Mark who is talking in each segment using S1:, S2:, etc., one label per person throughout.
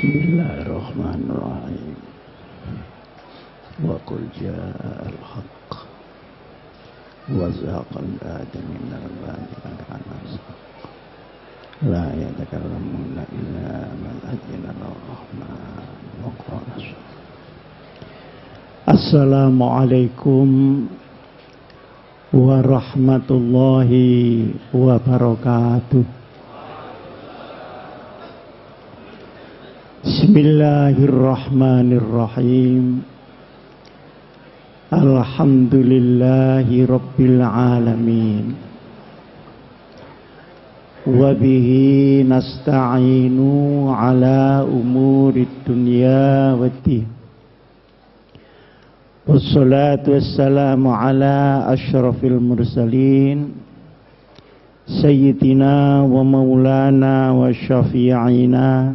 S1: Bismillahirrahmanirrahim. Wa qul ja'al haqq wa zaqal batil minal batil kama la yatakallamuna illa man adina ar-rahman wa qala. Assalamualaikum warahmatullahi wabarakatuh. Bismillahirrahmanirrahim. Alhamdulillahi rabbil alamin. Wa bihi nasta'inu ala umurid dunya waddin. Wassalatu wassalamu ala asyrafil mursalin Sayyidina wa maulana wa syafi'ina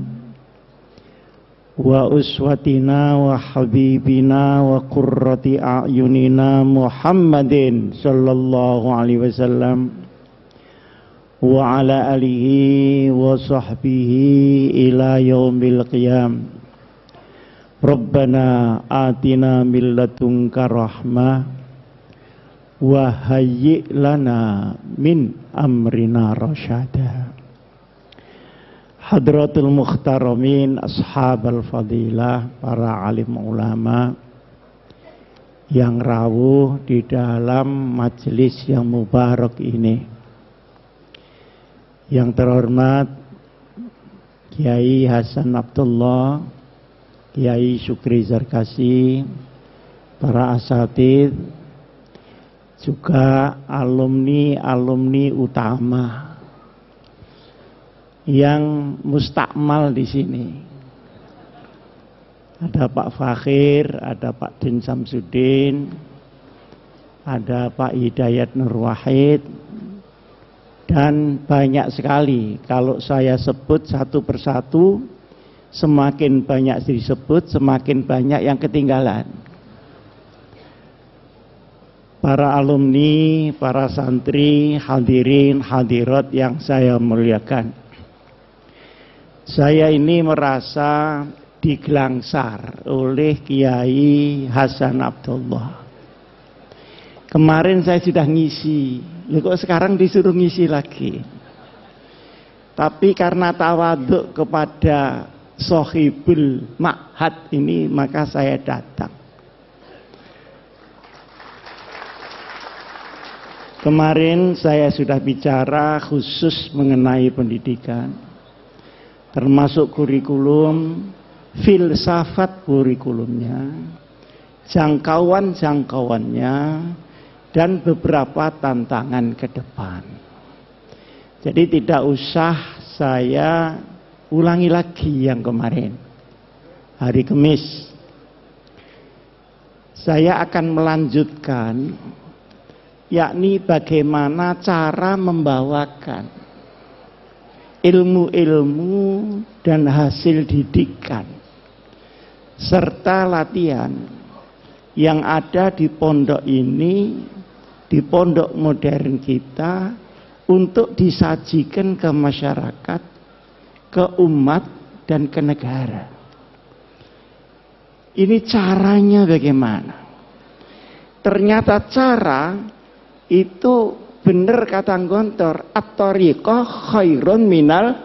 S1: wa uswatina wa habibina wa qurrati a'yunina Muhammadin sallallahu alaihi wasallam wa ala alihi wa sahbihi ila yaumil qiyam. Rabbana atina min ladunka rahmah wa hayyi' lana min amrina rasyada. Hadratul Mukhtaramin, Ashabal Fadilah, para alim ulama yang rawuh di dalam majelis yang mubarak ini. Yang terhormat Kiai Hasan Abdullah, Kiai Syukri Zarkasi, para asatidz, juga alumni utama yang mustakmal di sini. Ada Pak Fakhir, ada Pak Din Samsudin, ada Pak Hidayat Nur Wahid, dan banyak sekali. Kalau saya sebut satu persatu, semakin banyak disebut, semakin banyak yang ketinggalan. Para alumni, para santri, hadirin, hadirat yang saya muliakan. Saya ini merasa digelangsar oleh Kiai Hasan Abdullah. Kemarin saya sudah ngisi, kok sekarang disuruh ngisi lagi. Tapi karena tawaduk kepada Sohibul Ma'had ini, maka saya datang. Kemarin saya sudah bicara khusus mengenai pendidikan, termasuk kurikulum, filsafat kurikulumnya, jangkauan-jangkauannya, dan beberapa tantangan ke depan. Jadi tidak usah saya ulangi lagi yang kemarin. Hari Kamis saya akan melanjutkan, yakni bagaimana cara membawakan ilmu-ilmu dan hasil didikan serta latihan yang ada di pondok ini, di pondok modern kita, untuk disajikan ke masyarakat, ke umat, dan ke negara. Ini caranya bagaimana? Ternyata cara itu benar kata Gontor, at-tariqah khairun minal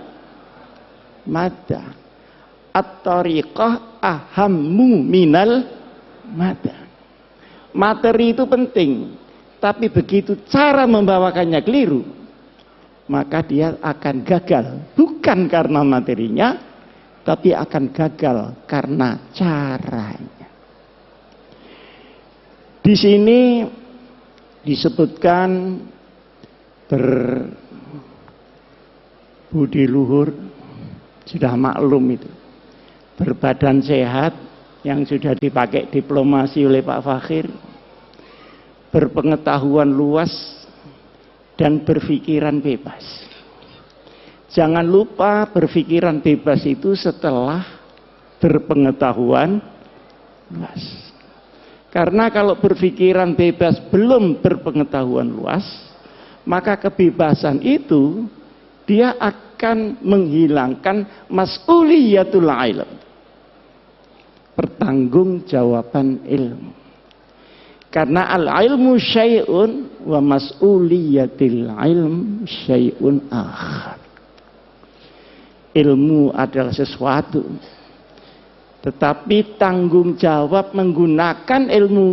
S1: mada. At-tariqah ahammu minal mada. Materi itu penting, tapi begitu cara membawakannya keliru, maka dia akan gagal. Bukan karena materinya, tapi akan gagal karena caranya. Di sini disebutkan berbudi luhur, sudah maklum itu, berbadan sehat yang sudah dipakai diplomasi oleh Pak Fakhir, berpengetahuan luas, dan berpikiran bebas. Jangan lupa berpikiran bebas itu setelah berpengetahuan luas. Karena kalau berpikiran bebas belum berpengetahuan luas, maka kebebasan itu dia akan menghilangkan mas'uliyatul ilm, pertanggungjawaban ilmu. Karena al-ilmu syai'un wa mas'uliyatil ilm syai'un akhar. Ilmu adalah sesuatu, tetapi tanggung jawab menggunakan ilmu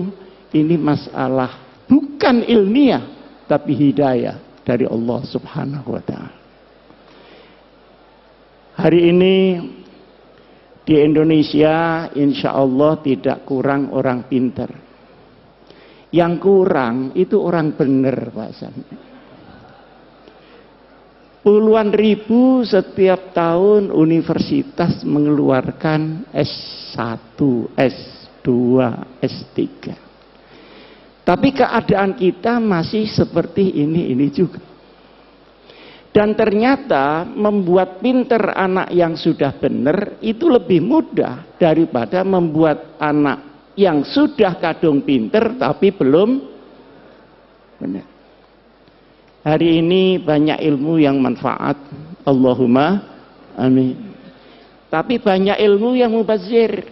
S1: ini masalah bukan ilmiah, tapi hidayah dari Allah Subhanahu wa Ta'ala. Hari ini di Indonesia insya Allah tidak kurang orang pintar. Yang kurang itu orang benar, Pak San. Puluhan ribu setiap tahun universitas mengeluarkan S1, S2, S3. Tapi keadaan kita masih seperti ini juga. Dan ternyata membuat pinter anak yang sudah benar itu lebih mudah daripada membuat anak yang sudah kadung pinter tapi belum benar. Hari ini banyak ilmu yang manfaat, Allahumma amin. Tapi banyak ilmu yang mubazir.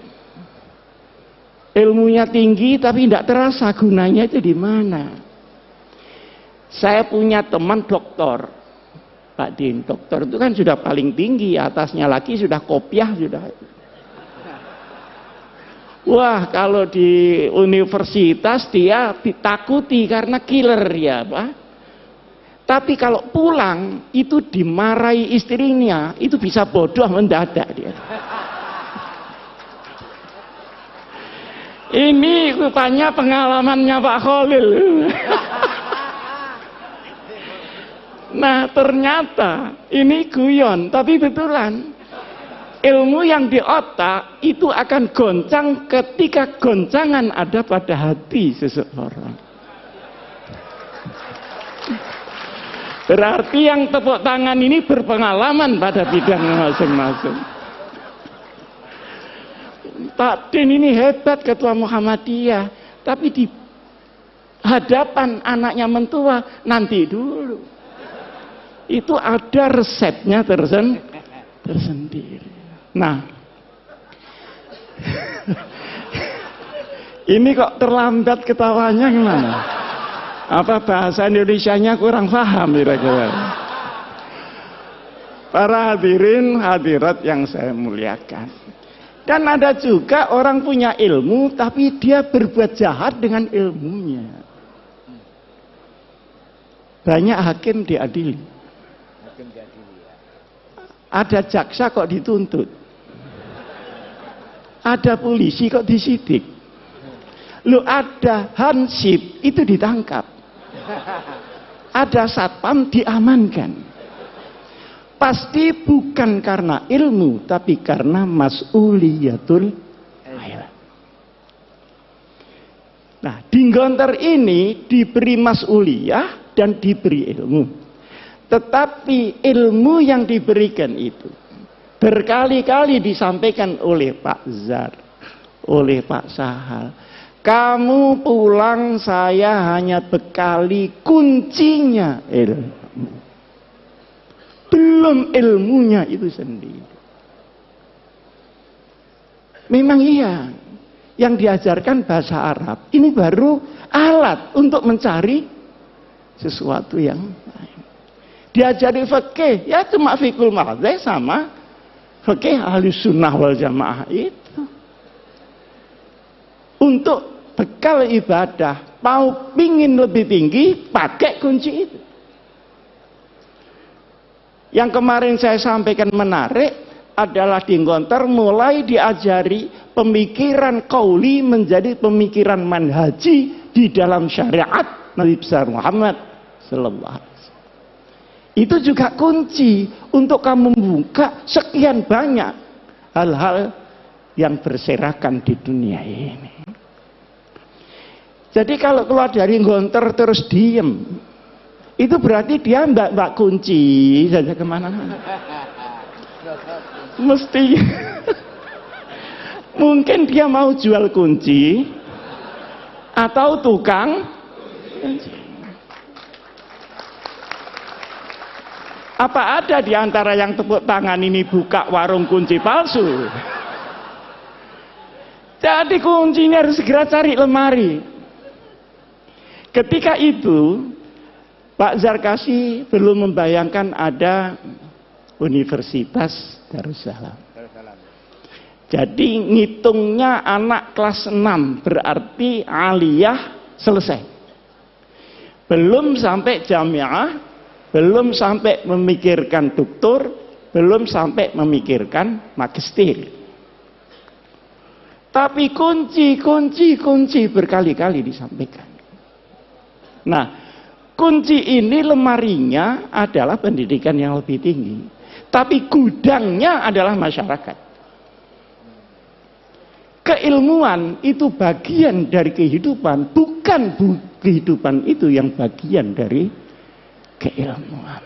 S1: Ilmunya tinggi tapi tidak terasa gunanya itu di mana. Saya punya teman doktor, Pak Din. Dokter itu kan sudah paling tinggi, atasnya lagi sudah kopiah sudah. Wah, kalau di universitas dia ditakuti karena killer ya, Pak. Tapi kalau pulang itu dimarahi istrinya, itu bisa bodoh mendadak dia. Ini rupanya pengalamannya Pak Khalil. Nah, ternyata ini guyon, tapi betulan. Ilmu yang di otak itu akan goncang ketika goncangan ada pada hati seseorang. Berarti yang tepuk tangan ini berpengalaman pada bidangnya masing-masing. Pak Din ini hebat ketua Muhammadiyah, tapi di hadapan anaknya mentua nanti dulu. Itu ada resepnya tersendiri. Nah, ini kok terlambat ketawanya gimana? Apa bahasa Indonesianya kurang paham kira-kira? Para hadirin hadirat yang saya muliakan. Dan ada juga orang punya ilmu tapi dia berbuat jahat dengan ilmunya. Banyak hakim diadili. Ada jaksa kok dituntut. Ada polisi kok disidik. Lu ada hansip itu ditangkap. Ada satpam diamankan. Pasti bukan karena ilmu, tapi karena mas'uliyatul ilm. Nah, di Gontor ini diberi mas'uliyah dan diberi ilmu. Tetapi ilmu yang diberikan itu berkali-kali disampaikan oleh Pak Zar, oleh Pak Sahal. Kamu pulang saya hanya bekali kuncinya ilmu. Belum ilmunya itu sendiri. Memang iya, yang diajarkan bahasa Arab ini baru alat untuk mencari sesuatu yang lain. Diajari fikih, ya cuma fikul madheh sama fikih ahli sunnah wal jamaah itu. Untuk bekal ibadah, mau pingin lebih tinggi, pakai kunci itu. Yang kemarin saya sampaikan menarik adalah di Gontor mulai diajari pemikiran qauli menjadi pemikiran manhaji di dalam syariat Nabi besar Muhammad sallallahu alaihi wasallam. Itu juga kunci untuk kamu membuka sekian banyak hal-hal yang berserakan di dunia ini. Jadi kalau keluar dari Gontor terus diem, itu berarti dia mbak kunci saja kemana-mana. Mesti mungkin dia mau jual kunci atau tukang kunci. Apa ada di antara yang tepuk tangan ini buka warung kunci palsu? Jadi kuncinya harus segera cari lemari. Ketika itu Pak Zarkasi belum membayangkan ada Universitas Darussalam. Jadi ngitungnya anak kelas 6 berarti aliyah selesai. Belum sampai jamiah, belum sampai memikirkan doktor, belum sampai memikirkan magister. Tapi kunci berkali-kali disampaikan. Nah, kunci ini lemarinya adalah pendidikan yang lebih tinggi. Tapi gudangnya adalah masyarakat. Keilmuan itu bagian dari kehidupan, bukan kehidupan itu yang bagian dari keilmuan.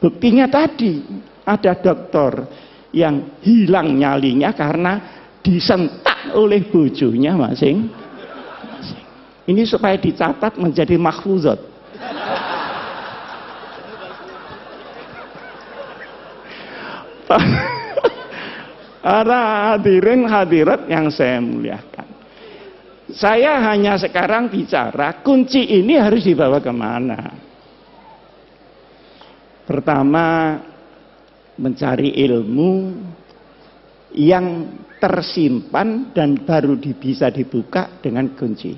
S1: Buktinya tadi, ada dokter yang hilang nyalinya karena disentak oleh bojonya masing-masing. Ini supaya dicatat menjadi mahfuzat. Para hadirin hadirat yang saya muliakan, saya hanya sekarang bicara kunci ini harus dibawa kemana. Pertama, mencari ilmu yang tersimpan dan baru bisa dibuka dengan kunci.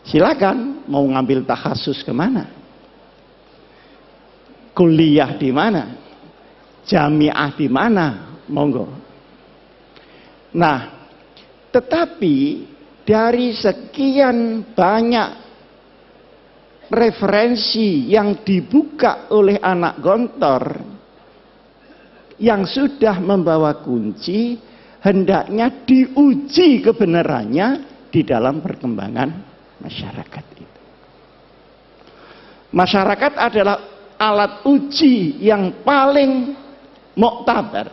S1: Silakan mau ngambil takhasus kemana, kuliah di mana, jamiah di mana, monggo. Nah, tetapi dari sekian banyak referensi yang dibuka oleh anak gontor yang sudah membawa kunci, hendaknya diuji kebenarannya di dalam perkembangan masyarakat itu. Masyarakat adalah alat uji yang paling muktabar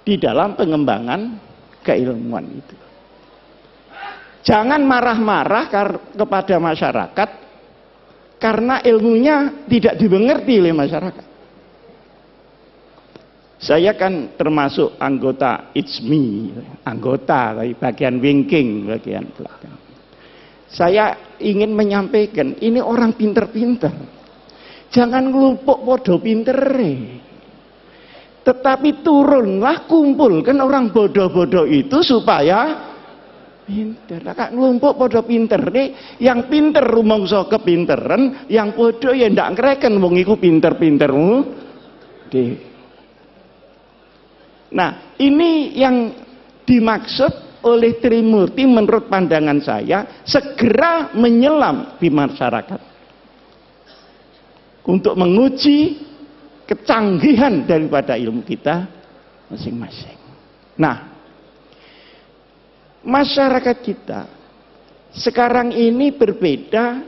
S1: di dalam pengembangan keilmuan itu. Jangan marah-marah kepada masyarakat karena ilmunya tidak dimengerti oleh masyarakat. Saya kan termasuk anggota IJMI, anggota bagian wingking, bagian belakang. Saya ingin menyampaikan, ini orang pinter-pinter. Jangan ngelupuk podo pintere. Tetapi turunlah, kumpulkan orang bodoh-bodoh itu supaya pinter. Kak ngelumpuk podo pinter nih, yang pinter rumangsa kepinteran, yang bodoh ya ndak ngreken wong iku pinter-pintermu. Nah, ini yang dimaksud oleh Trimurti menurut pandangan saya, segera menyelam di masyarakat untuk menguji kecanggihan daripada ilmu kita masing-masing. Nah, masyarakat kita sekarang ini berbeda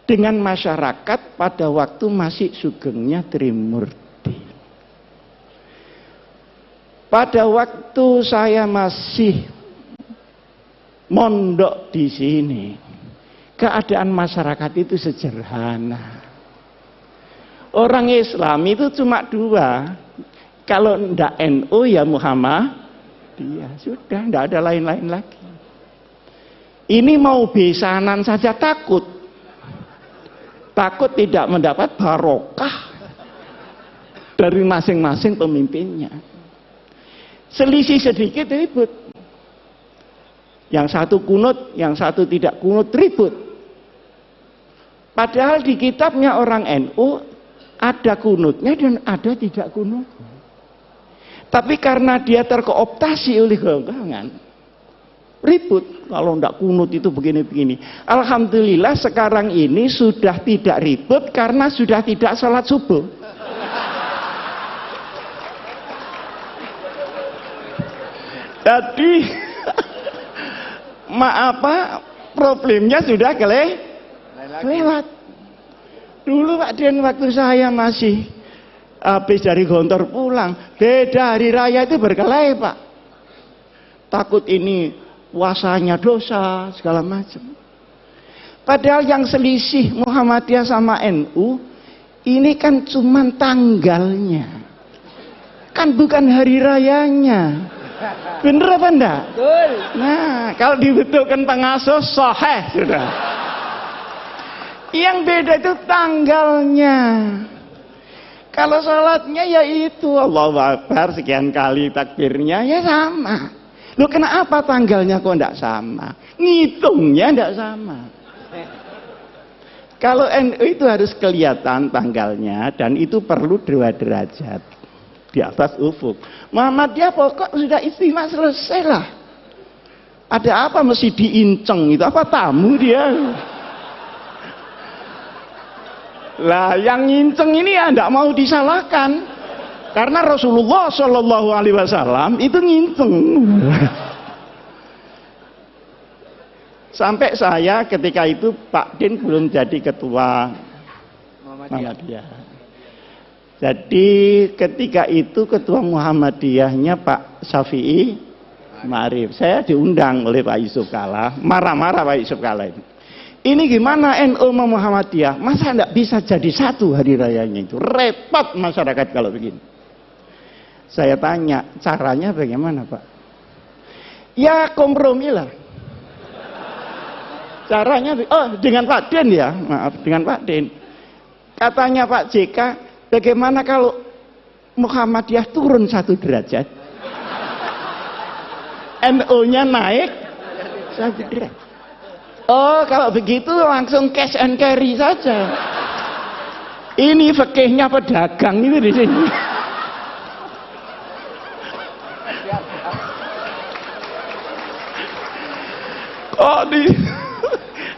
S1: dengan masyarakat pada waktu masih sugengnya Trimurti. Pada waktu saya masih mondok di sini, keadaan masyarakat itu sederhana. Orang Islam itu cuma dua, kalau ndak NU ya Muhammadiyah, sudah ndak ada lain-lain lagi. Ini mau besanan saja takut tidak mendapat barokah dari masing-masing pemimpinnya. Selisih sedikit ribut. Yang satu kunut, yang satu tidak kunut, ribut. Padahal di kitabnya orang NU ada kunutnya dan ada tidak kunutnya. Tapi karena dia terkooptasi oleh golongan, ribut. Kalau tidak kunut itu begini-begini. Alhamdulillah sekarang ini sudah tidak ribut karena sudah tidak sholat subuh. Jadi problemnya sudah kelewat. Dulu Pak Dian waktu saya masih habis dari Gontor pulang, beda hari raya itu berkelahi Pak. Takut ini puasanya dosa segala macam. Padahal yang selisih Muhammadiyah sama NU Ini kan cuman tanggalnya, kan bukan hari rayanya. Bener apa enggak?
S2: Betul.
S1: Nah, kalau dibetulkan pengasuh sahih sudah. Yang beda itu tanggalnya. Kalau sholatnya ya itu Allahu Akbar sekian kali takbirnya ya sama. Loh kenapa tanggalnya kok enggak sama? Ngitungnya enggak sama. Kalau NU itu harus kelihatan tanggalnya dan itu perlu 2 derajat di atas ufuk. Muhammadiyah pokok sudah istimewa selesai lah. Ada apa mesti diinceng itu? Apa tamu dia? Lah yang nginceng ini ya enggak mau disalahkan. Karena Rasulullah Shallallahu Alaihi Wasallam itu nginceng. Sampai saya ketika itu Pak Din belum jadi ketua Muhammadiyah. Jadi ketika itu ketua Muhammadiyahnya Pak Syafi'i Ma'arif. Saya diundang oleh Pak Yusuf Kalla. Marah-marah Pak Yusuf Kalla ini. Ini gimana NU sama Muhammadiyah? Masa enggak bisa jadi satu hari rayanya itu? Repot masyarakat kalau begini. Saya tanya, caranya bagaimana Pak? Ya kompromi lah. Caranya, dengan Pak Den ya, maaf, dengan Pak Den. Katanya Pak JK, bagaimana kalau Muhammadiyah turun 1 derajat? NU-nya naik 1 derajat. Oh, kalau begitu langsung cash and carry saja. Ini fikihnya pedagang itu di sini. Kok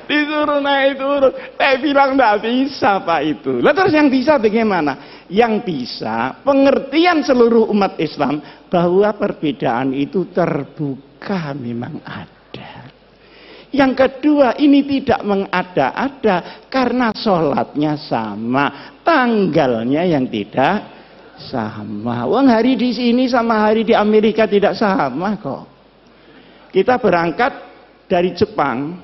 S1: disuruh naik turun? Saya bilang enggak bisa Pak itu. Lah terus yang bisa bagaimana? Yang bisa pengertian seluruh umat Islam bahwa perbedaan itu terbuka memang ada. Yang kedua, ini tidak mengada-ada karena sholatnya sama, tanggalnya yang tidak sama. Wong hari di sini sama hari di Amerika tidak sama kok. Kita berangkat dari Jepang,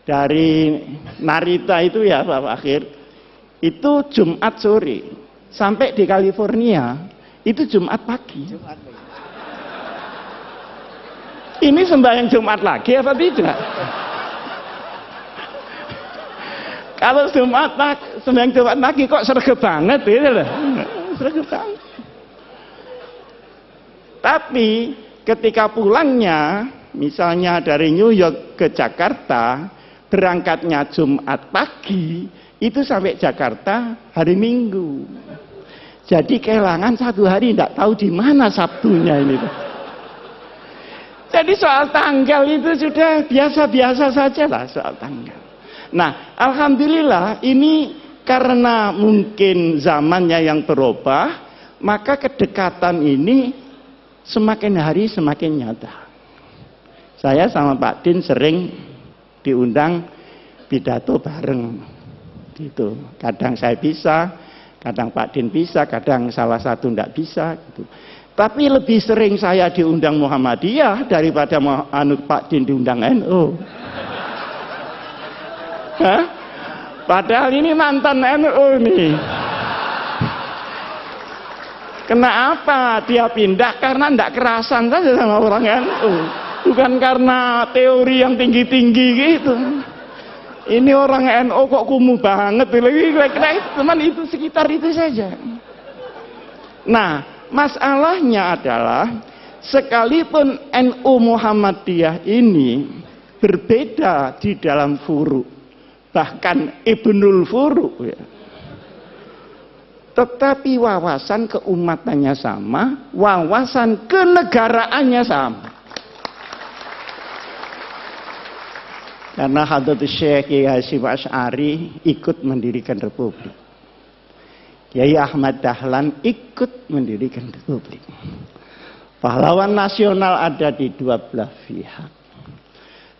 S1: dari Narita itu ya Pak Akhir, itu Jumat sore, sampai di California itu Jumat pagi. Ini sembahyang Jumat lagi apa tidak? Kalau sembahyang Jumat lagi kok sregep banget gitu loh. Sregep banget. Tapi ketika pulangnya, misalnya dari New York ke Jakarta, berangkatnya Jumat pagi, itu sampai Jakarta hari Minggu. Jadi kehilangan 1 hari, tidak tahu di mana Sabtunya ini. Jadi soal tanggal itu sudah biasa-biasa saja lah soal tanggal. Nah, alhamdulillah ini karena mungkin zamannya yang berubah, maka kedekatan ini semakin hari semakin nyata. Saya sama Pak Din sering diundang pidato bareng gitu. Kadang saya bisa, kadang Pak Din bisa, kadang salah satu tidak bisa gitu. Tapi lebih sering saya diundang Muhammadiyah daripada Pak Din diundang NU. Hah? Padahal ini mantan NU nih. Kenapa dia pindah? Karena tidak kerasan saja sama orang NU. Bukan karena teori yang tinggi-tinggi gitu. Ini orang NU kok kumuh banget. Kira-kira teman itu sekitar itu saja. Nah, masalahnya adalah sekalipun NU Muhammadiyah ini berbeda di dalam furu, bahkan Ibnul Furu ya. Tetapi wawasan keumatannya sama, wawasan kenegaraannya sama. Karena Hadratus Syekh Kiai Hasyim Asy'ari ikut mendirikan republik. Kiai Ahmad Dahlan ikut mendirikan republik. Pahlawan nasional ada di 2 belah pihak.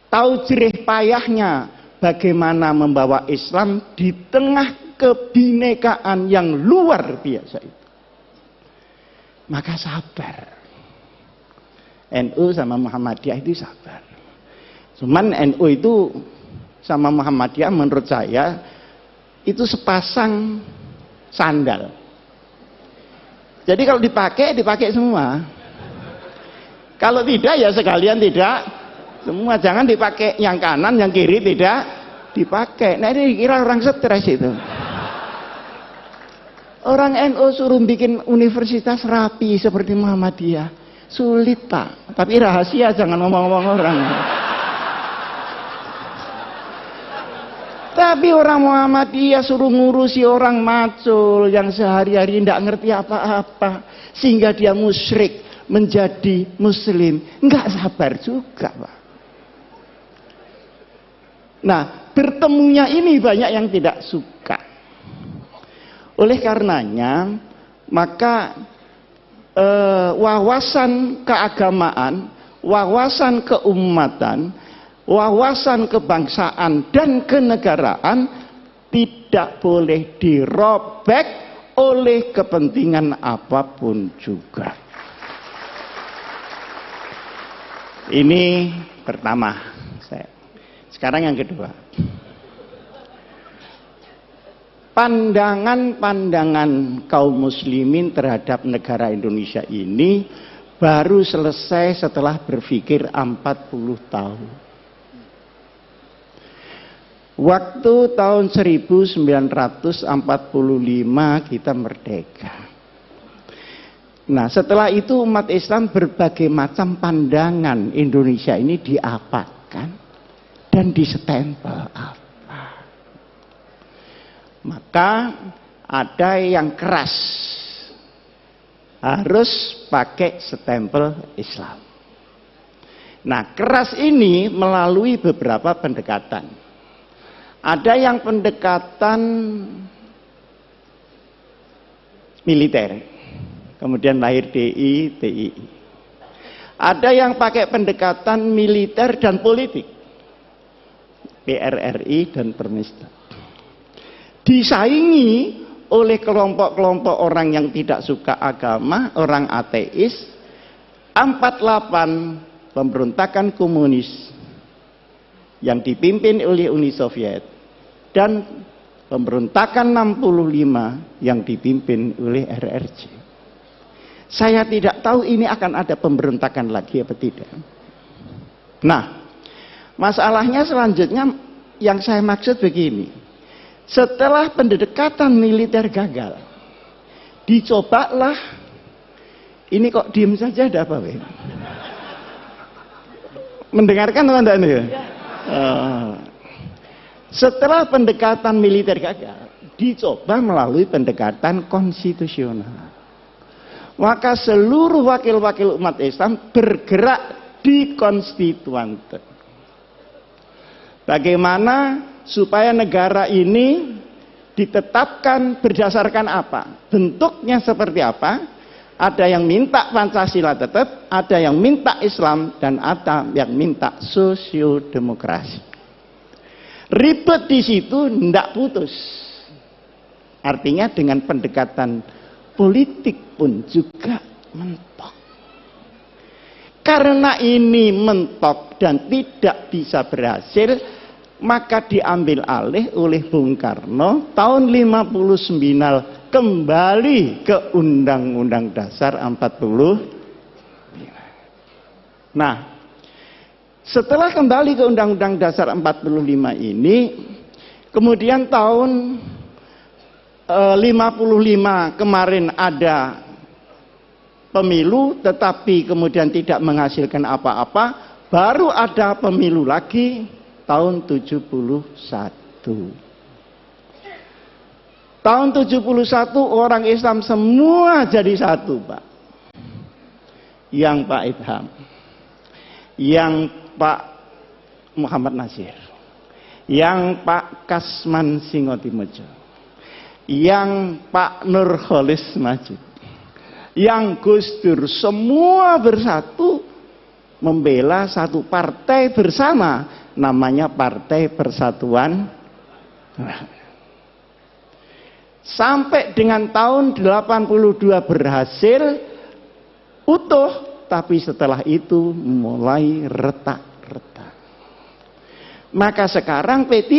S1: Tahu jerih payahnya bagaimana membawa Islam di tengah kebinekaan yang luar biasa itu. Maka sabar. NU sama Muhammadiyah itu sabar. Cuman NU itu sama Muhammadiyah menurut saya itu sepasang sandal. Jadi kalau dipakai semua. Kalau tidak ya sekalian tidak semua. Jangan dipakai yang kanan, yang kiri tidak dipakai. Nah ini kira orang stres itu. Orang NU suruh bikin universitas rapi seperti Muhammadiyah. Sulit Pak. Tapi rahasia, jangan ngomong-ngomong orang. Tapi orang Muhammadiyah suruh ngurusi orang macul yang sehari-hari tidak ngerti apa-apa. Sehingga dia musyrik menjadi muslim. Enggak sabar juga Pak. Nah, bertemunya ini banyak yang tidak suka. Oleh karenanya, maka wawasan keagamaan, wawasan keumatan, wawasan kebangsaan dan kenegaraan tidak boleh dirobek oleh kepentingan apapun juga. Ini pertama. Sekarang yang kedua. Pandangan-pandangan kaum muslimin terhadap negara Indonesia ini baru selesai setelah berpikir 40 tahun. Waktu tahun 1945 kita merdeka. Nah, setelah itu umat Islam berbagai macam pandangan Indonesia ini diapakan dan disestempel apa. Maka ada yang keras, harus pakai stempel Islam. Nah, keras ini melalui beberapa pendekatan. Ada yang pendekatan militer, kemudian lahir DI, TII. Ada yang pakai pendekatan militer dan politik, PRRI dan Permesta. Disaingi oleh kelompok-kelompok orang yang tidak suka agama, orang ateis. 48 pemberontakan komunis yang dipimpin oleh Uni Soviet dan pemberontakan 65 yang dipimpin oleh RRC. Saya tidak tahu ini akan ada pemberontakan lagi apa tidak. Nah, masalahnya selanjutnya yang saya maksud begini. Setelah pendekatan militer gagal, dicobalah, ini kok diem saja ada apa? Mendengarkan teman-teman ya? Setelah pendekatan militer gagal, dicoba melalui pendekatan konstitusional. Maka seluruh wakil-wakil umat Islam bergerak di konstituante. Bagaimana supaya negara ini ditetapkan berdasarkan apa? Bentuknya seperti apa? Ada yang minta Pancasila tetap, ada yang minta Islam, dan ada yang minta sosiodemokrasi. Ribet di situ, tidak putus. Artinya dengan pendekatan politik pun juga mentok. Karena ini mentok dan tidak bisa berhasil, maka diambil alih oleh Bung Karno tahun 59 kembali ke Undang-Undang Dasar 45. Nah, setelah kembali ke Undang-Undang Dasar 45 ini, kemudian tahun 55 kemarin ada pemilu, tetapi kemudian tidak menghasilkan apa-apa, baru ada pemilu lagi tahun 71. Tahun 71 orang Islam semua jadi satu, Pak. Yang Pak Idham, yang Pak Muhammad Nasir, yang Pak Kasman Singotimojo, yang Pak Nurholis Majid, yang Gus Dur, semua bersatu membela satu partai bersama, namanya Partai Persatuan. Sampai dengan tahun 82 berhasil utuh, tapi setelah itu mulai retak-retak. Maka sekarang P3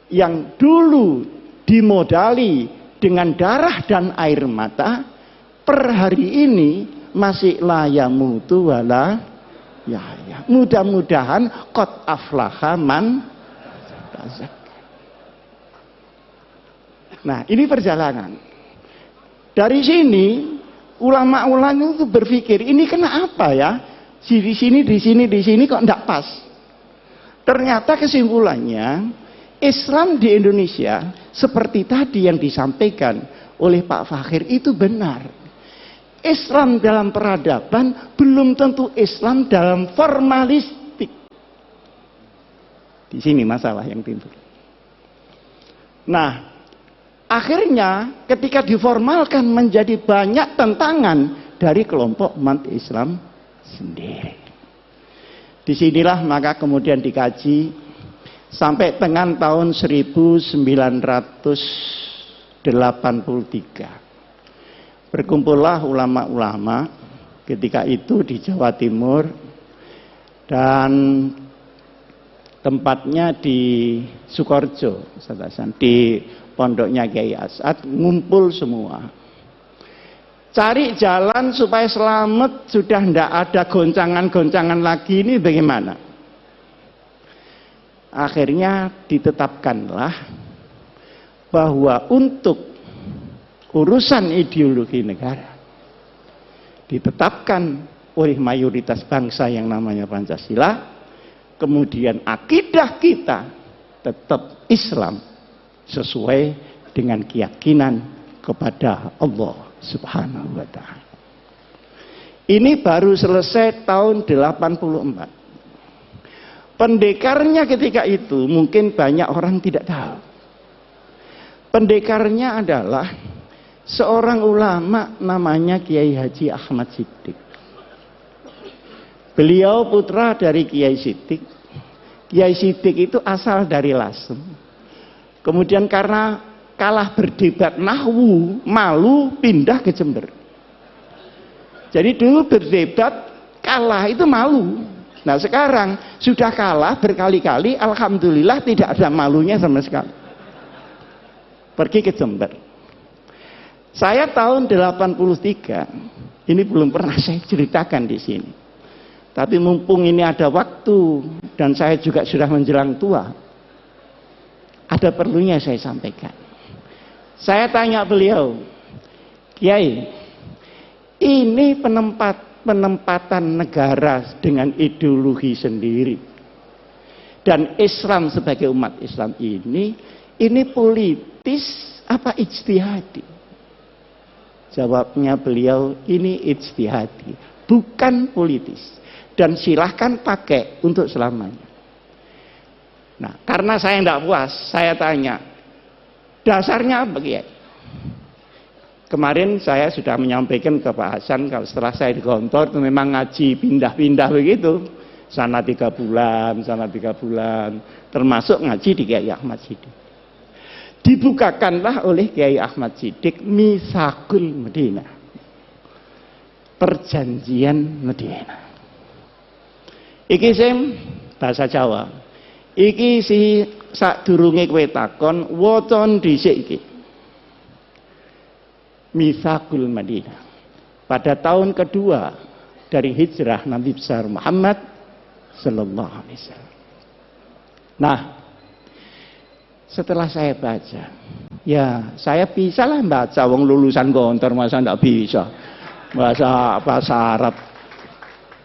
S1: yang dulu dimodali dengan darah dan air mata, per hari ini masih la yamutu wala yahya. Mudah-mudahan qad aflaha man tazakka. Nah, ini perjalanan. Dari sini ulama-ulama itu berpikir, ini kenapa ya? Di sini kok enggak pas. Ternyata kesimpulannya, Islam di Indonesia seperti tadi yang disampaikan oleh Pak Fakhir itu benar. Islam dalam peradaban belum tentu Islam dalam formalistik. Di sini masalah yang timbul. Nah, akhirnya ketika diformalkan menjadi banyak tentangan dari kelompok umat Islam sendiri. Disinilah maka kemudian dikaji sampai dengan tahun 1983. Berkumpullah ulama-ulama ketika itu di Jawa Timur dan tempatnya di Sukoharjo, di pondoknya Kiai As'ad, ngumpul semua. Cari jalan supaya selamat, sudah tidak ada goncangan-goncangan lagi, ini bagaimana? Akhirnya ditetapkanlah bahwa untuk urusan ideologi negara ditetapkan oleh mayoritas bangsa yang namanya Pancasila, kemudian akidah kita tetap Islam sesuai dengan keyakinan kepada Allah Subhanahu wa ta'ala. Ini baru selesai tahun 84. Pendekarnya ketika itu mungkin banyak orang tidak tahu. Pendekarnya adalah seorang ulama namanya Kiai Haji Ahmad Siddiq. Beliau putra dari Kiai Siddiq. Kiai Siddiq itu asal dari Lasem. Kemudian karena kalah berdebat nahwu, malu pindah ke Jember. Jadi dulu berdebat kalah itu malu. Nah sekarang sudah kalah berkali-kali, alhamdulillah tidak ada malunya sama sekali. Pergi ke Jember. Saya tahun 83, ini belum pernah saya ceritakan di sini. Tapi mumpung ini ada waktu dan saya juga sudah menjelang tua, ada perlunya saya sampaikan. Saya tanya beliau, Kiai, ini penempatan negara dengan ideologi sendiri dan Islam sebagai umat Islam ini politis apa ijtihadi? Jawabnya beliau, ini ijtihadi, bukan politis, dan silahkan pakai untuk selamanya. Nah, karena saya tidak puas, saya tanya, dasarnya apa Kiai? Kemarin saya sudah menyampaikan ke Pak Hasan, kalau setelah saya di kantor itu memang ngaji pindah-pindah begitu. Sana 3 bulan, sana 3 bulan. Termasuk ngaji di Kiai Ahmad Siddiq. Dibukakanlah oleh Kiai Ahmad Siddiq Mitsaqul Madinah. Perjanjian Madinah. Iki sing bahasa Jawa. Iki si sadurunge kowe takon wocon dhisik iki. Mitsaqul Madinah. Pada tahun kedua dari hijrah Nabi besar Muhammad sallallahu alaihi wasallam. Nah, setelah saya baca, ya saya bisalah baca, wong lulusan Gontor masa ndak bisa bahasa Arab.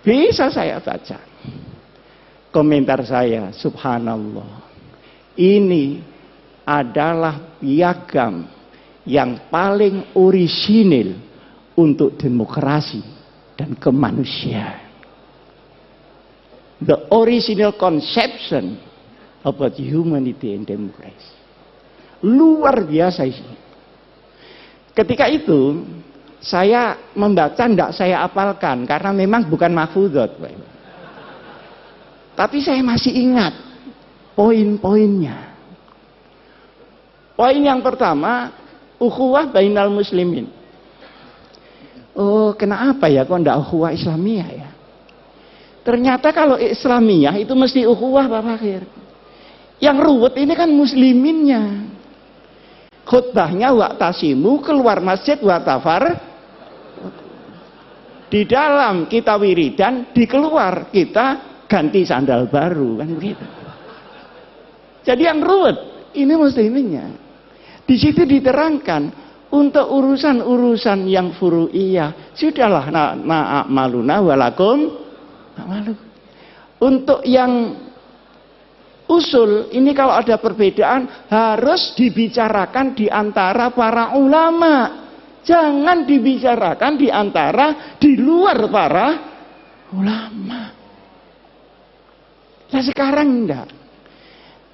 S1: Bisa saya baca. Komentar saya, subhanallah. Ini adalah piagam yang paling orisinil untuk demokrasi dan kemanusiaan. The original conception about humanity and democracy. Luar biasa ini. Ketika itu saya membaca, tidak saya apalkan karena memang bukan mahfudhot. Tapi saya masih ingat poin-poinnya. Poin yang pertama, ukhuwah bainal muslimin. Oh, kenapa ya kok tidak ukhuwah Islamiyah ya? Ternyata kalau Islamiyah itu mesti ukhuwah Pak Fakhir. Yang ruwet ini kan musliminnya. Khutbahnya wa'tasimu, keluar masjid watafar. Di dalam kita wiridan, di keluar kita ganti sandal baru, kan begitu. Jadi yang ruwet ini musliminnya. Di situ diterangkan untuk urusan-urusan yang furu'iyah sudahlah na'amaluna walakum na'malu. Untuk yang usul ini kalau ada perbedaan harus dibicarakan di antara para ulama. Jangan dibicarakan di antara di luar para ulama. Nah sekarang enggak.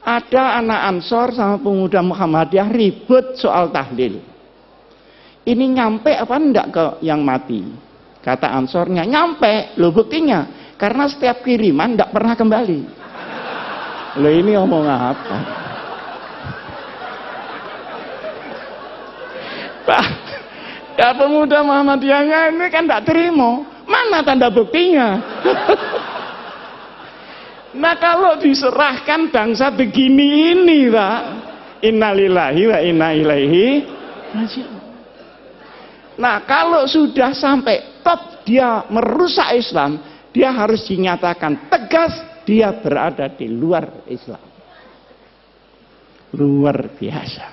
S1: Ada anak Ansor sama pemuda Muhammadiyah ribut soal tahlil. Ini nyampe apa enggak ke yang mati? Kata Ansornya, nyampe. Loh buktinya, karena setiap kiriman enggak pernah kembali. Loh ini ngomong apa? Pak, ya pemuda Muhammadiyahnya ini kan enggak terima. Mana tanda buktinya? Nah kalau diserahkan bangsa begini ini Pak, innalillahi wa inna ilaihi raji'un. Nah kalau sudah sampai top dia merusak Islam, dia harus dinyatakan tegas dia berada di luar Islam. Luar biasa.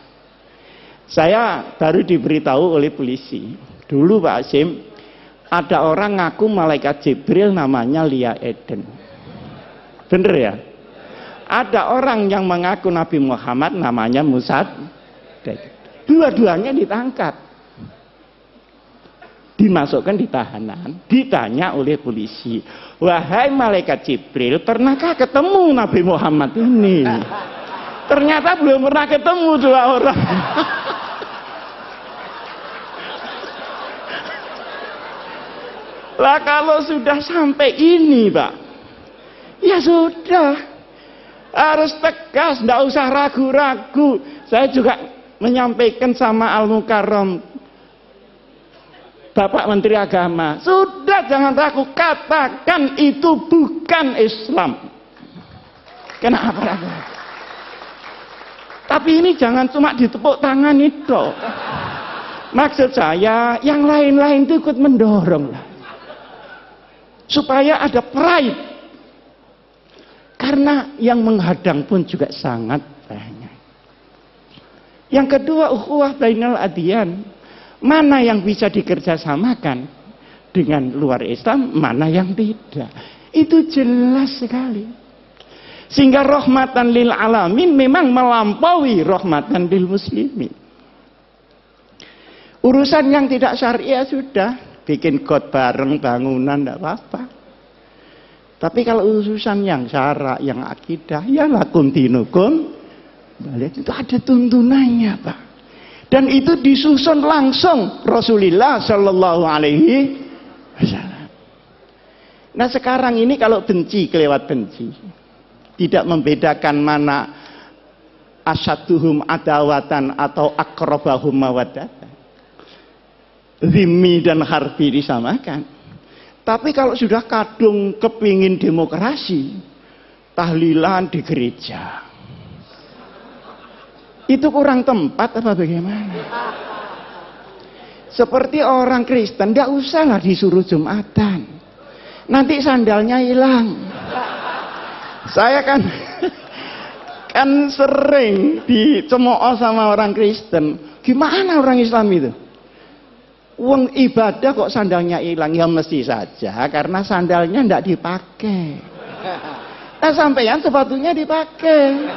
S1: Saya baru diberitahu oleh polisi. Dulu Pak Hasim, ada orang ngaku malaikat Jibril namanya Lia Eden. Bener ya? Ada orang yang mengaku Nabi Muhammad namanya Musad. Dua-duanya ditangkap. Dimasukkan di tahanan. Ditanya oleh polisi. Wahai malaikat Jibril, pernahkah ketemu Nabi Muhammad ini? Ternyata belum pernah ketemu dua orang. Lah kalau sudah sampai ini Pak, ya sudah, harus tegas, tidak usah ragu-ragu. Saya juga menyampaikan sama Al-Mukarram, Bapak Menteri Agama, sudah jangan ragu, katakan itu bukan Islam. Kenapa ragu? Tapi ini jangan cuma ditepuk tangan itu. Maksud saya, yang lain-lain itu ikut mendorong lah. Supaya ada pride. Karena yang menghadang pun juga sangat banyak. Yang kedua, ukhuwah bainal adyan. Mana yang bisa dikerjasamakan dengan luar Islam, mana yang tidak. Itu jelas sekali. Sehingga rahmatan lil alamin memang melampaui rahmatan lil muslimin. Urusan yang tidak syariah sudah. Bikin got bareng bangunan, tidak apa-apa. Tapi kalau urusan yang syara, yang akidah, ya lakum dinukum, itu ada tuntunannya Pak. Dan itu disusun langsung Rasulullah Shallallahu Alaihi Wasallam. Nah sekarang ini kalau benci kelewat benci, tidak membedakan mana asyaduhum adawatan atau akrobahum mawaddatan, zimmi dan harbi disamakan. Tapi kalau sudah kadung kepingin demokrasi, tahlilan di gereja, itu kurang tempat apa bagaimana? Seperti orang Kristen, tidak usahlah disuruh Jumatan, nanti sandalnya hilang. Saya kan sering dicemooh sama orang Kristen. Gimana orang Islam itu? Uang ibadah kok sandalnya hilang? Ya mesti saja karena sandalnya tidak dipakai. Nah sampeyan sepatunya dipakai.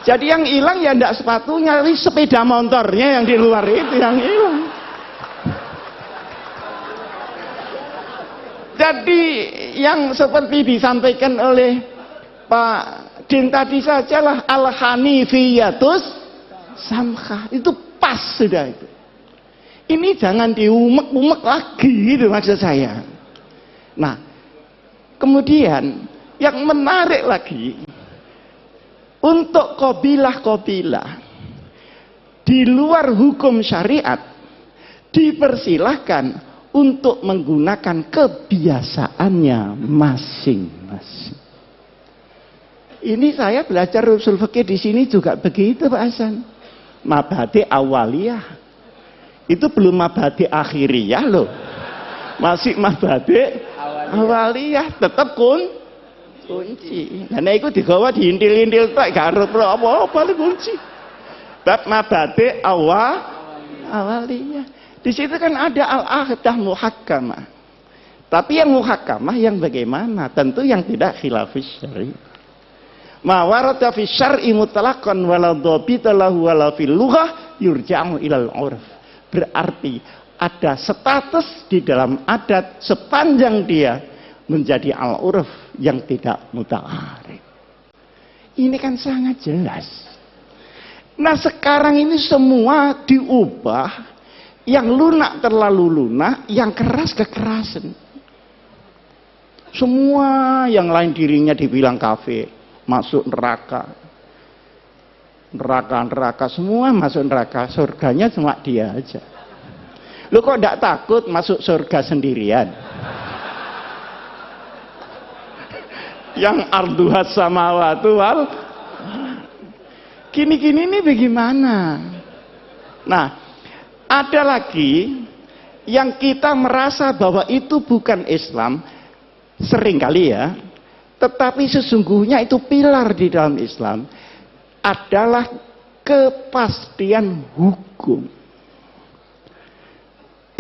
S1: Jadi yang hilang ya tidak sepatunya, tapi sepeda motornya yang di luar itu yang hilang. Jadi yang seperti disampaikan oleh Pak Din tadi sajalah al-hanifiyatus samkhah, itu pas sudah itu. Ini jangan diumek-umek lagi gitu maksud saya. Nah, kemudian yang menarik lagi, untuk qabilah-qabilah di luar hukum syariat dipersilahkan untuk menggunakan kebiasaannya masing-masing. Ini saya belajar usul fikih di sini juga begitu Pak Hasan. mabadi awaliyah. Itu belum mabadi akhiriyah loh. Masih mabadi awaliyah, tetap kunci. Nah itu digawa diintil-intil tak garut apa-apa kunci. Bab mabadi awaliyah. Di situ kan ada al-ahdah muhakkamah. Tapi yang muhakkamah yang bagaimana? Tentu yang tidak khilafis syar'i. Ma warada fi syar'i mutlaqan wala dhabita lahu wala fil lughah yurja'u ilal 'urf. Berarti ada status di dalam adat sepanjang dia menjadi al-'urf yang tidak muta'arif. Ini kan sangat jelas. Nah sekarang ini semua diubah, yang lunak terlalu lunak, yang keras kekerasan. Semua yang lain dirinya dibilang kafir, masuk neraka. Neraka semua masuk neraka, surganya cuma dia aja. Lu kok tidak takut masuk surga sendirian? Yang arduhat samawati wal gini-gini ini bagaimana? Nah, ada lagi yang kita merasa bahwa itu bukan Islam, sering kali ya, tetapi sesungguhnya itu pilar di dalam Islam, adalah kepastian hukum.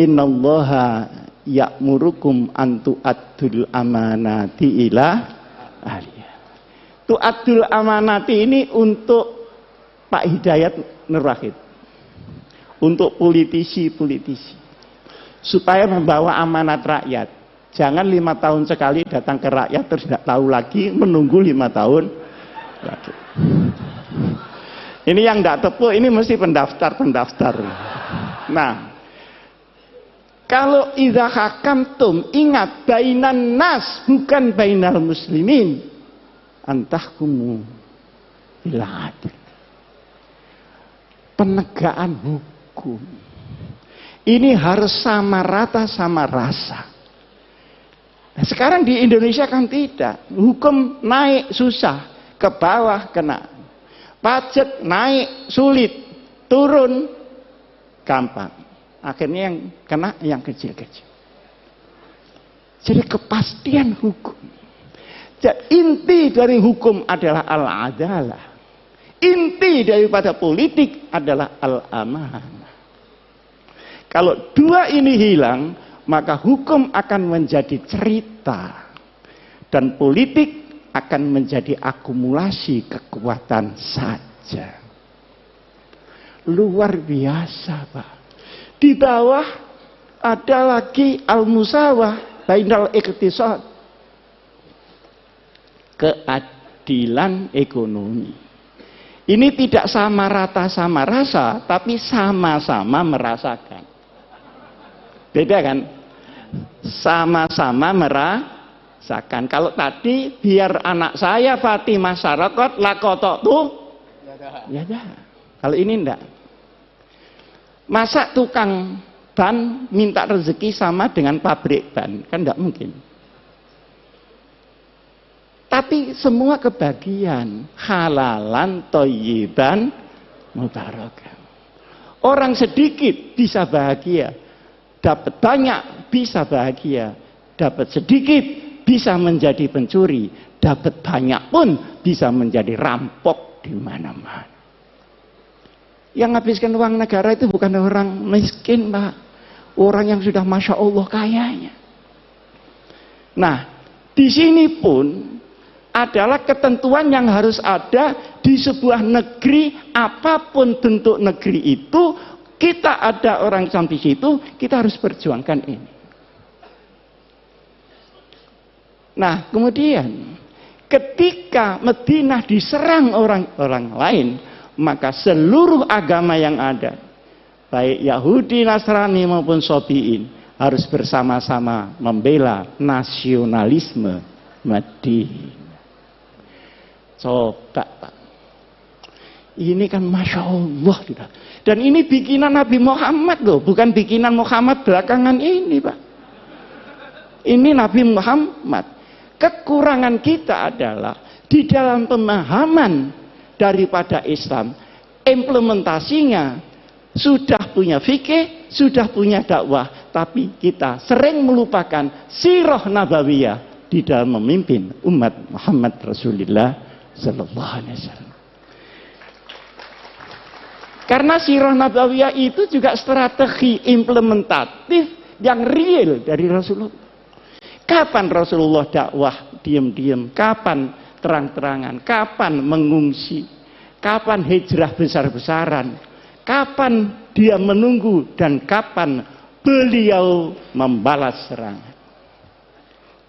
S1: Innallaha ya'murukum an tu'addul amanati ila ahliha. Tu'addul amanati ini untuk Pak Hidayat Nur Wahid, untuk politisi-politisi, supaya membawa amanat rakyat. Jangan 5 tahun sekali datang ke rakyat terus tidak tahu lagi, menunggu 5 tahun lagi. Ini yang tidak tepu, ini mesti pendaftar. Nah, kalau idza hakamtum, ingat bainan nas bukan bainal muslimin, antahkumu bil adl. Penegakan hukum ini harus sama rata sama rasa. Nah, sekarang di Indonesia kan tidak. Hukum naik susah, ke bawah kena. Pajak naik sulit, turun gampang. Akhirnya yang kena yang kecil-kecil. Jadi kepastian hukum. Jadi inti dari hukum adalah al-adalah. Inti daripada politik adalah al-amanah. Kalau dua ini hilang, maka hukum akan menjadi cerita dan politik akan menjadi akumulasi kekuatan saja. Luar biasa, Pak. Di bawah ada lagi al-musawah bainal iqtisad, keadilan ekonomi. Ini tidak sama rata sama rasa, tapi sama-sama merasakan. Beda kan? Sama-sama merasakan. Kalau tadi biar anak saya Fatimah Syarakat lakotok tuh, ya dah. Kalau ini enggak. Masa tukang ban minta rezeki sama dengan pabrik ban? Kan enggak mungkin. Tapi semua kebagian, halalan, thayyiban, mubarakan. Orang sedikit bisa bahagia, dapat banyak bisa bahagia, dapat sedikit bisa menjadi pencuri, dapat banyak pun bisa menjadi rampok di mana-mana. Yang habiskan uang negara itu bukan orang miskin, Pak. Orang yang sudah Masya Allah kayanya. Nah, di sini pun adalah ketentuan yang harus ada di sebuah negeri, apapun bentuk negeri itu, kita ada orang Islam di situ, kita harus perjuangkan ini. Nah, kemudian ketika Madinah diserang orang-orang lain, maka seluruh agama yang ada, baik Yahudi, Nasrani maupun Sabi'in, harus bersama-sama membela nasionalisme Madinah. Coba, Pak. Ini kan Masya Allah. Dan ini bikinan Nabi Muhammad loh, bukan bikinan Muhammad belakangan ini, Pak. Ini Nabi Muhammad. Kekurangan kita adalah di dalam pemahaman daripada Islam, implementasinya sudah punya fikih, sudah punya dakwah, tapi kita sering melupakan sirah nabawiyah di dalam memimpin umat Muhammad Rasulullah sallallahu alaihi wasallam. Karena sirah nabawiyah itu juga strategi implementatif yang real dari Rasulullah. Kapan Rasulullah dakwah diam-diam, kapan terang-terangan, kapan mengungsi, kapan hijrah besar-besaran, kapan dia menunggu, dan kapan beliau membalas serangan.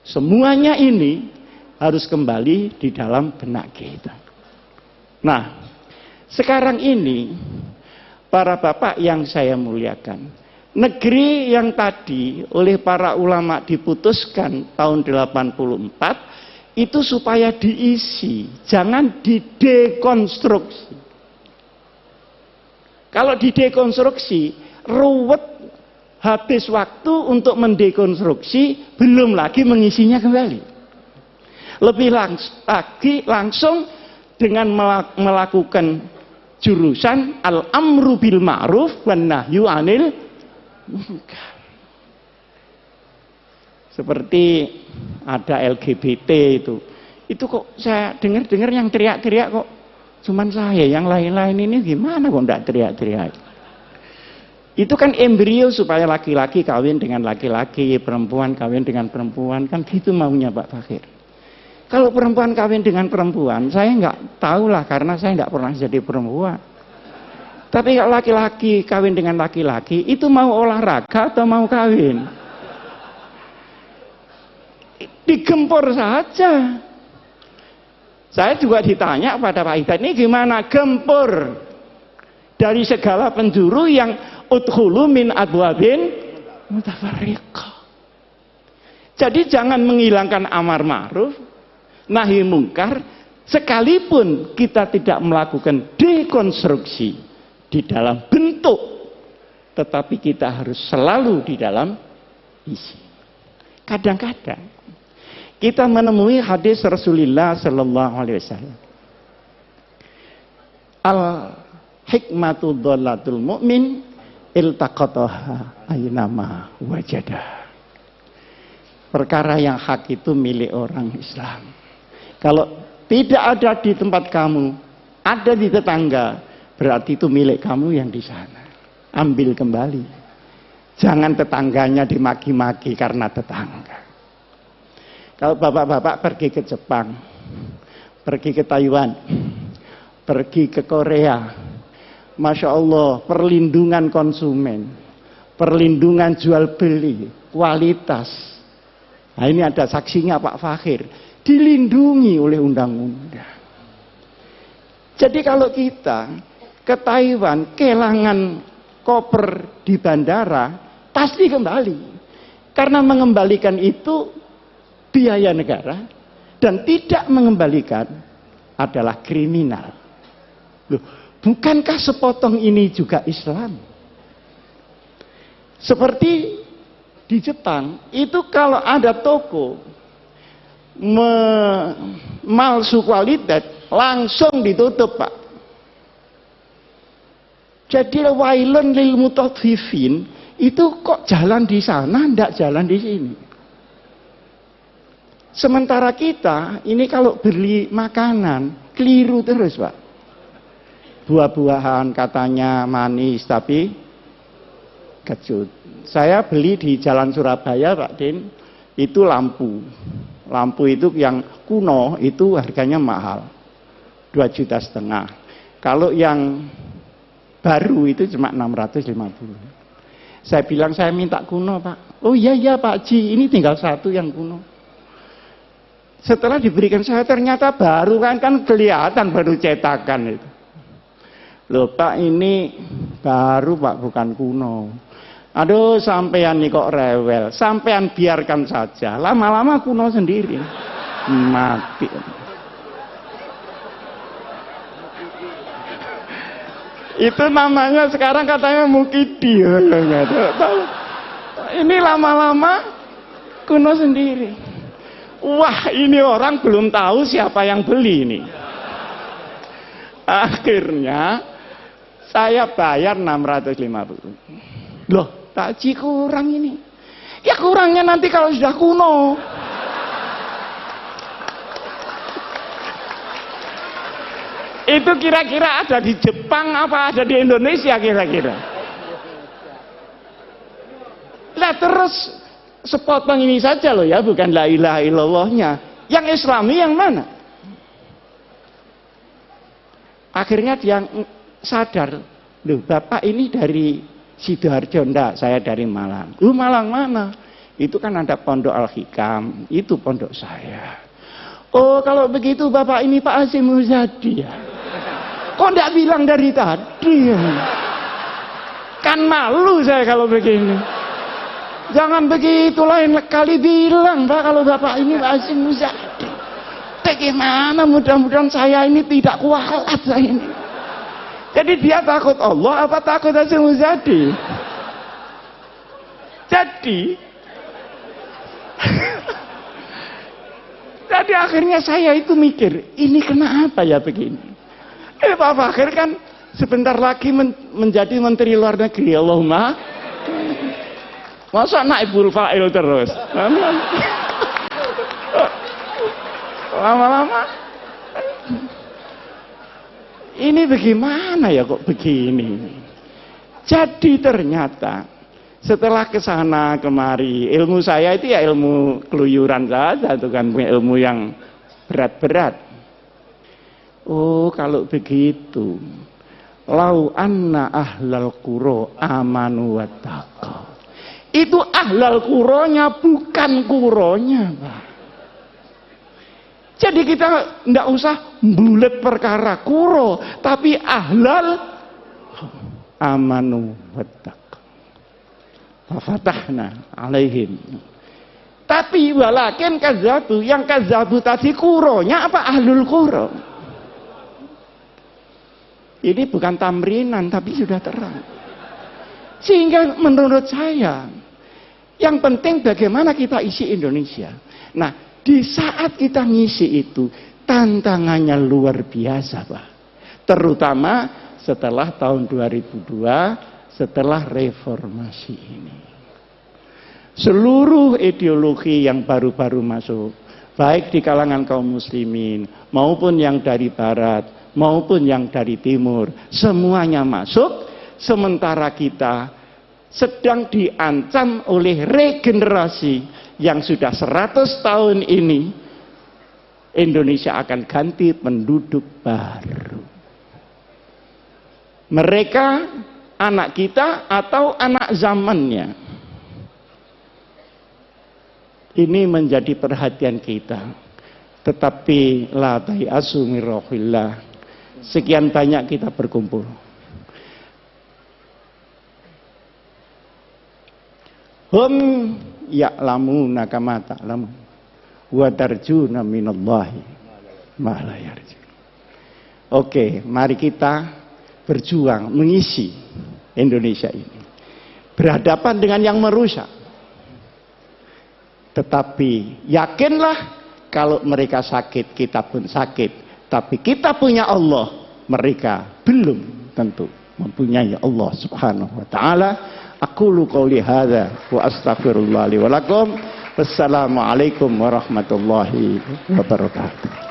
S1: Semuanya ini harus kembali di dalam benak kita. Nah, sekarang ini para bapak yang saya muliakan, negeri yang tadi oleh para ulama diputuskan tahun 84 itu supaya diisi, jangan didekonstruksi. Kalau didekonstruksi, ruwet, habis waktu untuk mendekonstruksi, belum lagi mengisinya kembali. Lebih langsung dengan melakukan jurusan al-amru bil ma'ruf wan nahyu 'anil munkar. Seperti ada LGBT itu kok saya dengar yang teriak-teriak kok cuman saya, yang lain-lain ini gimana kok enggak teriak-teriak. Itu kan embrio supaya laki-laki kawin dengan laki-laki, perempuan kawin dengan perempuan, kan gitu maunya Pak Fakir. Kalau perempuan kawin dengan perempuan, saya nggak tahu lah karena saya nggak pernah jadi perempuan. Tapi kalau laki-laki kawin dengan laki-laki, itu mau olahraga atau mau kawin? Digempur saja. Saya juga ditanya pada Pak Hidayat, ini gimana gempur dari segala penjuru yang udkhulu min abwabin mutafarriqah. Jadi jangan menghilangkan amar ma'ruf, nahi mungkar, sekalipun kita tidak melakukan dekonstruksi di dalam bentuk, tetapi kita harus selalu di dalam isi. Kadang-kadang kita menemui hadis Rasulullah sallallahu alaihi wasallam, al hikmatu dhallatul mu'min iltaqataha aynama wajadah. Perkara yang hak itu milik orang Islam. Kalau tidak ada di tempat kamu, ada di tetangga, berarti itu milik kamu yang di sana. Ambil kembali. Jangan tetangganya dimaki-maki karena tetangga. Kalau bapak-bapak pergi ke Jepang, pergi ke Taiwan, pergi ke Korea, Masya Allah, perlindungan konsumen, perlindungan jual beli, kualitas. Nah ini ada saksinya Pak Fakhir, dilindungi oleh undang-undang. Jadi kalau kita ke Taiwan, kehilangan koper di bandara, pasti kembali. Karena mengembalikan itu biaya negara, dan tidak mengembalikan adalah kriminal. Loh, bukankah sepotong ini juga Islam? Seperti di Jepang, itu kalau ada toko malsu kualitas, langsung ditutup Pak. Jadi wailun lil mutaffifin, itu kok jalan di sana, ndak jalan di sini. Sementara kita, ini kalau beli makanan, keliru terus Pak. Buah-buahan katanya manis, tapi kecut. Saya beli di Jalan Surabaya Pak Din, itu lampu. Lampu itu yang kuno, itu harganya mahal. 2,5 juta. Kalau yang baru itu cuma 650. Saya bilang saya minta kuno Pak. Oh iya Pak Ji, ini tinggal satu yang kuno. Setelah diberikan saya ternyata baru kan kelihatan baru cetakan itu. Loh Pak, ini baru Pak, bukan kuno. Aduh sampean nih kok rewel. Sampean biarkan saja. Lama-lama kuno sendiri. Mati. Itu namanya sekarang katanya mukidi. Ini lama-lama kuno sendiri. Wah, ini orang belum tahu siapa yang beli ini. Akhirnya Saya bayar 650. Loh, takji kurang ini. Ya kurangnya nanti kalau sudah kuno. Itu kira-kira ada di Jepang apa ada di Indonesia kira-kira? Lah terus sepotong ini saja loh ya, bukan la ilaha illallahnya. Yang Islami yang mana? Akhirnya dia sadar, loh Bapak ini dari Sidoarjo, enggak, saya dari Malang. Malang mana? Itu kan ada Pondok Al-Hikam, itu pondok saya. Oh kalau begitu Bapak ini Pak Hasyim Muzadi ya? Kok enggak bilang dari tadi ya? Kan malu saya kalau begini. Jangan begitu, lain kali bilang Pak kalau Bapak ini Pak Hasyim Muzadi. Bagaimana, mudah-mudahan saya ini tidak kualat saya ini. Jadi dia takut Allah apa takut Hasyim Muzadi? Jadi akhirnya saya itu mikir, ini kenapa ya begini? Pak Fakir kan sebentar lagi menjadi Menteri Luar Negeri, Allahumma. Masa naibul fa'il terus? Lama-lama ini bagaimana ya kok begini? Jadi ternyata setelah kesana kemari, ilmu saya itu ya ilmu keluyuran saja, itu kan ilmu yang berat-berat. Oh kalau begitu, lau anna ahlal qura amanu wattaqau. Itu ahlal quronya bukan kuronya, Pak. Jadi kita tidak usah bulet perkara kuro, tapi ahlal amanu wattaqau. Fafatahna alaihim. Tapi walakin kazabu, yang kazabu tadi kuronya apa ahlul kuro? Ini bukan tamrinan tapi sudah terang. Sehingga menurut saya yang penting bagaimana kita isi Indonesia. Nah, di saat kita ngisi itu tantangannya luar biasa, Pak. Terutama setelah tahun 2002, setelah reformasi ini. Seluruh ideologi yang baru-baru masuk, baik di kalangan kaum muslimin maupun yang dari barat maupun yang dari timur, semuanya masuk, sementara kita sedang diancam oleh regenerasi yang sudah 100 tahun ini. Indonesia akan ganti penduduk baru. Mereka anak kita atau anak zamannya. Ini menjadi perhatian kita. Tetapi la tayasu min rauhillah. Sekian banyak kita berkumpul. Hum ya'lamuna kama ta'lamun wa tarjuna minallahi ma la yarjun. Oke, mari kita berjuang mengisi Indonesia ini. Berhadapan dengan yang merusak. Tetapi yakinlah kalau mereka sakit, kita pun sakit. Tapi kita punya Allah, mereka belum tentu mempunyai Allah Subhanahu wa taala. Aqulu qouli hadza wa astaghfirullah li wa lakum. Wassalamualaikum warahmatullahi wabarakatuh.